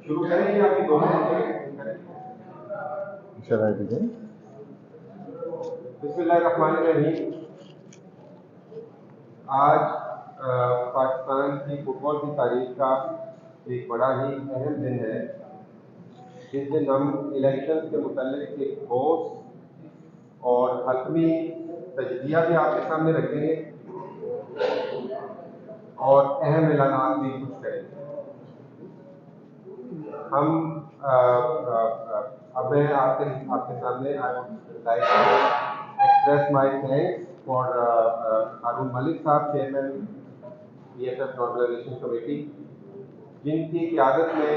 شروع کریں یا ابھی 2 منٹ کریں؟ بسم اللہ الرحمن الرحیم. آج پاکستان کی فٹ بال کی تاریخ کا ایک بڑا ہی اہم دن ہے، جس دن ہم الیکشن کے متعلق ایک ٹھوس اور حتمی تجزیہ بھی آپ کے سامنے رکھیں گے اور اہم اعلانات بھی کچھ کریں گے. ہم اب میں آپ کے سامنے express my thanks for Haroon Malik Sahab, chairman BSF normalization committee, جن کی قیادت میں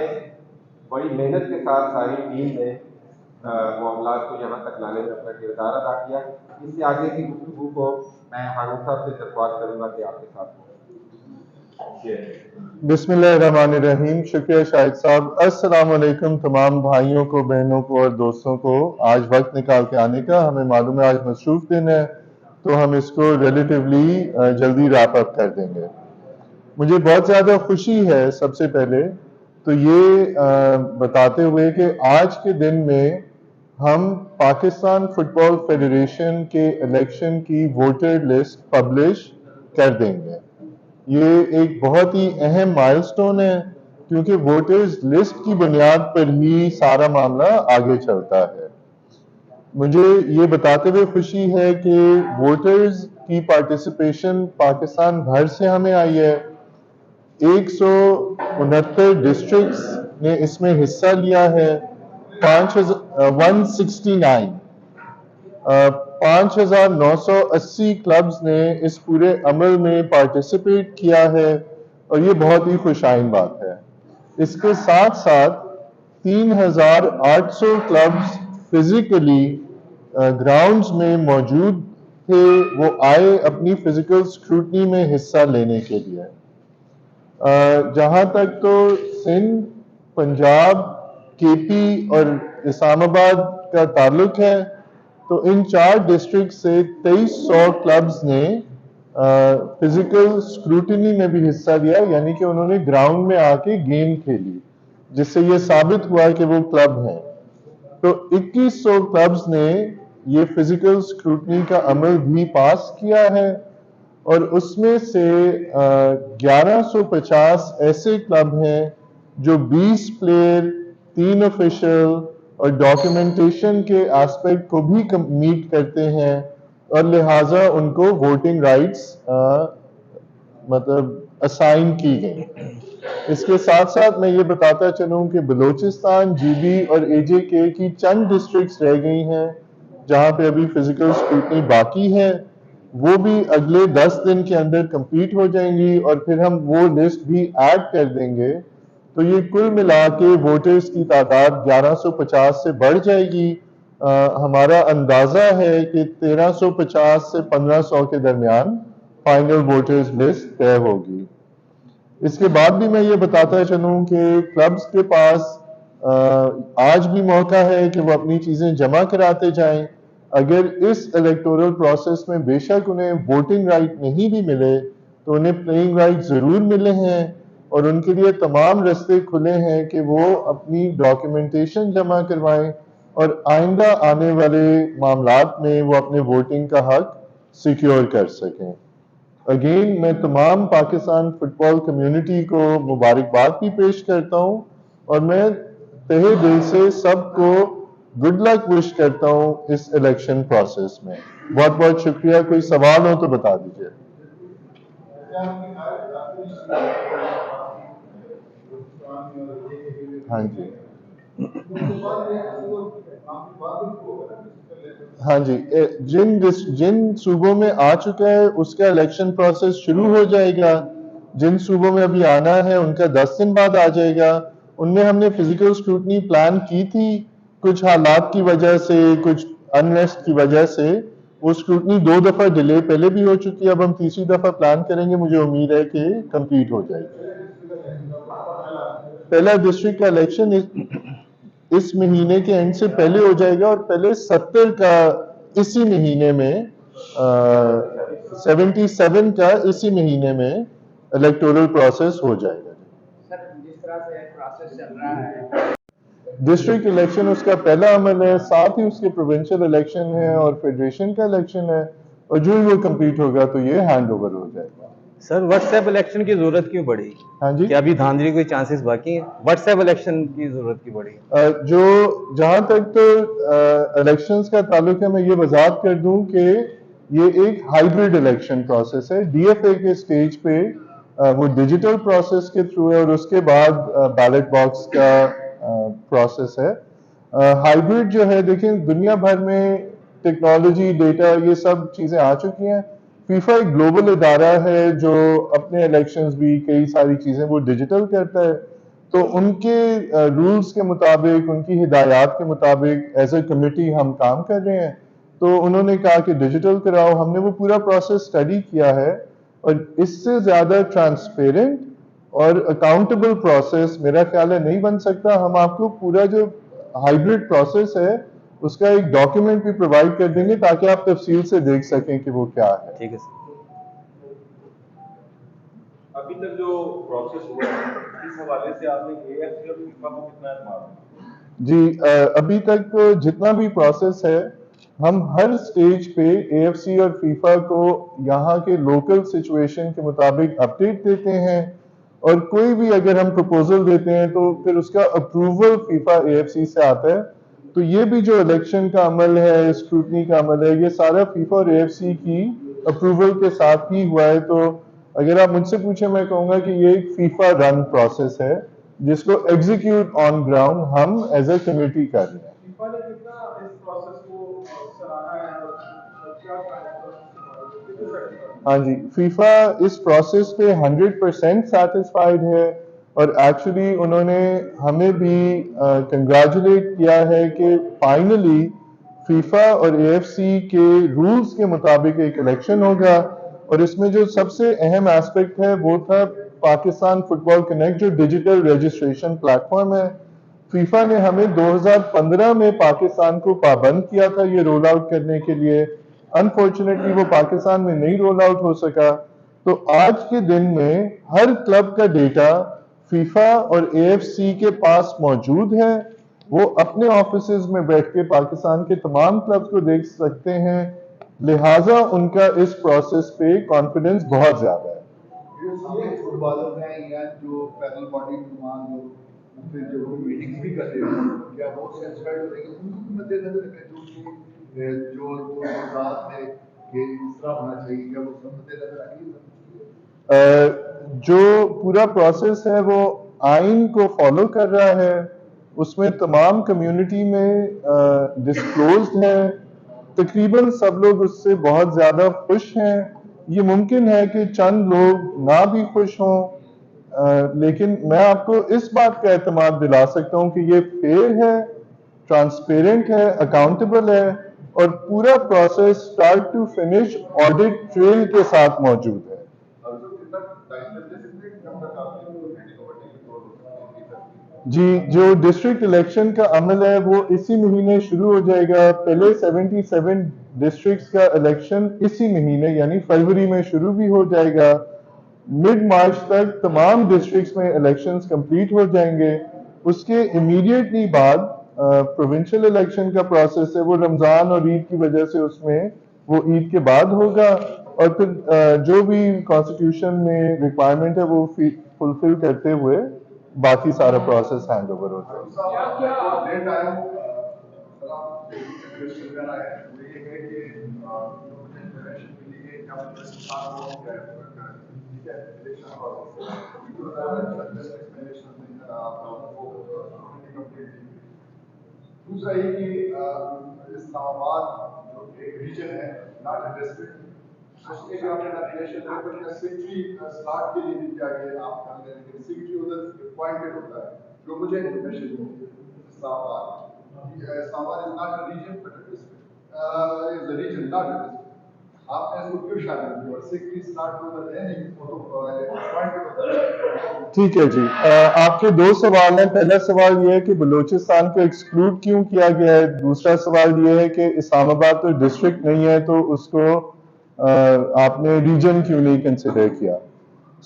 بڑی محنت کے ساتھ ساری ٹیم نے معاملات کو یہاں تک لانے میں اپنا کردار ادا کیا. اس سے آگے کی گفتگو کو میں ہارون صاحب سے درخواست کروں گا کہ آپ کے ساتھ بسم اللہ الرحمن الرحیم. شکریہ شاہد صاحب. السلام علیکم تمام بھائیوں کو، بہنوں کو اور دوستوں کو. آج وقت نکال کے آنے کا، ہمیں معلوم ہے آج مصروف دن ہے تو ہم اس کو ریلیٹیولی جلدی ریپ اپ کر دیں گے. مجھے بہت زیادہ خوشی ہے سب سے پہلے تو یہ بتاتے ہوئے کہ آج کے دن میں ہم پاکستان فٹ بال فیڈریشن کے الیکشن کی ووٹر لسٹ پبلش کر دیں گے. یہ ایک بہت ہی اہم مائل سٹون ہے، کیونکہ ووٹرز لسٹ کی بنیاد پر ہی سارا معاملہ آگے چلتا ہے. مجھے یہ بتاتے ہوئے خوشی ہے کہ ووٹرز کی پارٹیسپیشن پاکستان بھر سے ہمیں آئی ہے. 169 ڈسٹرکٹس نے اس میں حصہ لیا ہے. 5,980 کلبز نے اس پورے عمل میں پارٹیسپیٹ کیا ہے اور یہ بہت ہی خوشائن بات ہے. اس کے ساتھ ساتھ 3,800 کلبز فزیکلی گراؤنڈز میں موجود تھے. وہ آئے اپنی فزیکل سکروٹنی میں حصہ لینے کے لیے. جہاں تک تو سندھ، پنجاب، KP اور اسلام آباد کا تعلق ہے تو ان 4 ڈسٹرکٹ سے 2300 کلبز نے فزیکل سکروٹنی میں بھی حصہ لیا، یعنی کہ انہوں نے گراؤنڈ میں آ کے گیم کھیلی، جس سے یہ ثابت ہوا کہ وہ کلب ہیں. تو 2100 کلبز نے یہ فزیکل سکروٹنی کا عمل بھی پاس کیا ہے اور اس میں سے 1150 ایسے کلب ہیں جو 20 پلیئر، 3 آفیشل اور ڈاکیومنٹیشن کے آسپیکٹ کو بھی میٹ کرتے ہیں اور لہٰذا ان کو ووٹنگ رائٹس مطلب اسائن کی گئی. اس کے ساتھ ساتھ میں یہ بتاتا چلوں کہ بلوچستان، GB اور AJK کی چند ڈسٹرکٹس رہ گئی ہیں جہاں پہ ابھی فزیکل سکروٹنی باقی ہے. وہ بھی اگلے 10 دن کے اندر کمپلیٹ ہو جائیں گی اور پھر ہم وہ لسٹ بھی ایڈ کر دیں گے. تو یہ کل ملا کے ووٹرز کی تعداد 1150 سے بڑھ جائے گی. ہمارا اندازہ ہے کہ 1350 سے 1500 کے درمیان فائنل ووٹرز لسٹ طے ہوگی. اس کے بعد بھی میں یہ بتاتا چلوں کہ کلبز کے پاس آج بھی موقع ہے کہ وہ اپنی چیزیں جمع کراتے جائیں. اگر اس الیکٹورل پروسیس میں بے شک انہیں ووٹنگ رائٹ نہیں بھی ملے تو انہیں پلینگ رائٹ ضرور ملے ہیں اور ان کے لیے تمام رستے کھلے ہیں کہ وہ اپنی ڈاکیومنٹیشن جمع کروائیں اور آئندہ آنے والے معاملات میں وہ اپنے ووٹنگ کا حق سیکیور کر سکیں. اگین میں تمام پاکستان فٹ بال کمیونٹی کو مبارکباد بھی پیش کرتا ہوں اور میں تہہ دل سے سب کو گڈ لک وش کرتا ہوں اس الیکشن پروسیس میں. بہت بہت شکریہ. کوئی سوال ہو تو بتا دیجیے. ہاں جی ہاں جی، جن صوبوں میں آ چکا ہے اس کا الیکشن پروسیس شروع ہو جائے گا. جن صوبوں میں ابھی آنا ہے ان کا 10 دن بعد آ جائے گا. ان میں ہم نے فزیکل سکروٹنی پلان کی تھی، کچھ حالات کی وجہ سے، کچھ انریسٹ کی وجہ سے وہ سکروٹنی 2 دفعہ ڈیلے پہلے بھی ہو چکی ہے. اب ہم تیسری دفعہ پلان کریں گے، مجھے امید ہے کہ کمپلیٹ ہو جائے گی. پہلا ڈسٹرکٹ کا الیکشن اس مہینے کے اینڈ سے پہلے ہو جائے گا اور پہلے 70 کا اسی مہینے میں 77 کا اسی مہینے میں الیکٹورل پروسیس ہو جائے گا. طرح سے پروسیس چل رہا ہے؟ ڈسٹرکٹ الیکشن اس کا پہلا عمل ہے، ساتھ ہی اس کے پروونشل الیکشن ہے اور فیڈریشن کا الیکشن ہے، اور جو ہی وہ کمپلیٹ ہوگا تو یہ ہینڈ اوور ہو جائے گا۔ سر واٹس ایپ الیکشن کی ضرورت کیوں پڑی؟ ہاں جی، کیا ابھی دھاندلی کوئی چانسز باقی ہیں؟ واٹس ایپ الیکشن کی ضرورت کیوں پڑی؟ جو جہاں تک تو الیکشنز کا تعلق ہے، میں یہ وضاحت کر دوں کہ یہ ایک ہائیبرڈ الیکشن پروسیس ہے۔ ڈی ایف اے کے سٹیج پہ وہ ڈیجیٹل پروسیس کے تھرو ہے، اور اس کے بعد بیلٹ باکس کا پروسیس ہے۔ ہائیبرڈ جو ہے، دیکھیں دنیا بھر میں ٹیکنالوجی، ڈیٹا، یہ سب چیزیں آ چکی ہیں۔ فیفا ایک گلوبل ادارہ ہے جو اپنے الیکشنز بھی کئی ساری چیزیں وہ ڈیجیٹل کرتا ہے، تو ان کے رولز کے مطابق، ان کی ہدایات کے مطابق ایز اے کمیٹی ہم کام کر رہے ہیں۔ تو انہوں نے کہا کہ ڈیجیٹل کراؤ، ہم نے وہ پورا پروسیس اسٹڈی کیا ہے، اور اس سے زیادہ ٹرانسپیرنٹ اور اکاؤنٹیبل پروسیس میرا خیال ہے نہیں بن سکتا۔ ہم آپ کو پورا جو ہائیبرڈ پروسیس ہے اس کا ایک ڈاکیومنٹ بھی پرووائڈ کر دیں گے تاکہ آپ تفصیل سے دیکھ سکیں کہ وہ کیا ہے۔ ٹھیک ہے سر۔ ابھی تک جو پروسیس ہوا ہے اس حوالے سے آپ نے اے ایف سی اور فیفا کو کتنا اعتماد؟ جی، ابھی تک جتنا بھی پروسیس ہے، ہم ہر سٹیج پہ اے ایف سی اور فیفا کو یہاں کے لوکل سچویشن کے مطابق اپڈیٹ دیتے ہیں، اور کوئی بھی اگر ہم پروپوزل دیتے ہیں تو پھر اس کا approval FIFA A F C سے آتا ہے۔ تو یہ بھی جو الیکشن کا عمل ہے، اسکروٹنی کا عمل ہے، یہ سارا فیفا اور اے ایف سی کی اپروول کے ساتھ ہی ہوا ہے۔ تو اگر آپ مجھ سے پوچھیں، میں کہوں گا کہ یہ ایک فیفا رن پروسیس ہے جس کو ایگزیکیوٹ آن گراؤنڈ ہم ایز اے کمیٹی کر رہے ہیں۔ فیفا نے کتنا اس پروسیس کو سراہا ہے اور کیا ہاں جی، فیفا اس پروسیس پہ 100% سیٹسفائیڈ ہے، اور ایکچولی انہوں نے ہمیں بھی کنگریچولیٹ کیا ہے کہ فائنلی فیفا اور اے ایف سی کے رولز کے مطابق ایک الیکشن ہوگا۔ اور اس میں جو سب سے اہم ایسپیکٹ ہے وہ تھا پاکستان فٹ بال کنیکٹ، جو ڈیجیٹل رجسٹریشن پلیٹ فارم ہے۔ فیفا نے ہمیں 2015 میں پاکستان کو پابند کیا تھا یہ رول آؤٹ کرنے کے لیے، انفارچونیٹلی وہ پاکستان میں نہیں رول آؤٹ ہو سکا۔ تو آج کے دن میں ہر کلب کا ڈیٹا فیفا اور اے ایف سی کے پاس موجود ہے، وہ اپنے آفیسز میں بیٹھ کے پاکستان کے تمام کلبز کو دیکھ سکتے ہیں، لہٰذا ان کا اس پروسیس پہ کانفیڈنس بہت زیادہ ہے۔ یہ سامنے فٹ بالر ہیں یا جو پینل باڈی نمائند لوگ پھر جو میٹنگز بھی کر رہے ہیں، کیا وہ سیٹسفائڈ ہو رہے ہیں ان کو مد نظر رکھیں جو ذات ہے کہ اس طرح ہونا چاہیے، کیا وہ سب مد نظر رکھیں؟ جو پورا پروسیس ہے وہ آئین کو فالو کر رہا ہے، اس میں تمام کمیونٹی میں ڈسکلوزڈ ہے، تقریباً سب لوگ اس سے بہت زیادہ خوش ہیں۔ یہ ممکن ہے کہ چند لوگ نہ بھی خوش ہوں، لیکن میں آپ کو اس بات کا اعتماد دلا سکتا ہوں کہ یہ فیئر ہے، ٹرانسپیرنٹ ہے، اکاؤنٹیبل ہے، اور پورا process start to finish audit trail کے ساتھ موجود ہے۔ جی، جو ڈسٹرکٹ الیکشن کا عمل ہے وہ اسی مہینے شروع ہو جائے گا۔ پہلے 77 ڈسٹرکٹس کا الیکشن اسی مہینے یعنی فروری میں شروع بھی ہو جائے گا۔ مڈ مارچ تک تمام ڈسٹرکٹس میں الیکشنز کمپلیٹ ہو جائیں گے۔ اس کے امیڈیٹلی بعد پروونشل الیکشن کا پروسیس ہے، وہ رمضان اور عید کی وجہ سے اس میں وہ عید کے بعد ہوگا، اور پھر جو بھی کانسٹیٹیوشن میں ریکوائرمنٹ ہے وہ فلفل کرتے ہوئے باقی سارا پروسیس ہینڈ اوور ہوتا ہے۔ دوسرا یہ کہ اسلام آباد جو ایک ریجن ہے، ناٹ اے ڈسٹرکٹ، اس کے جو آپ نے نوٹیفیکیشن ہے کوئی سیکٹری سلاٹ کے لیے بھی کیا کہ آپ کر لیں، لیکن سیکٹری ادھر اپوائنٹڈ ہوتا ہے، جو مجھے انفارمیشن دی اسلام آباد is not a region but a district, is a region not a district. آپ نے اس کو کیوں شامل کیا؟ اور سیکٹری سلاٹ کو ادھر ہے نہیں، وہ تو اپوائنٹڈ ہوتا ہے۔ ٹھیک ہے جی، آپ کے دو سوال ہیں۔ پہلا سوال یہ ہے کہ بلوچستان کو ایکسکلوڈ کیوں کیا گیا ہے، دوسرا سوال یہ ہے کہ اسلام آباد تو ڈسٹرکٹ نہیں ہے تو اس کو آپ نے ریجن کیوں نہیں کنسیڈر کیا۔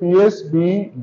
PSB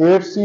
AFC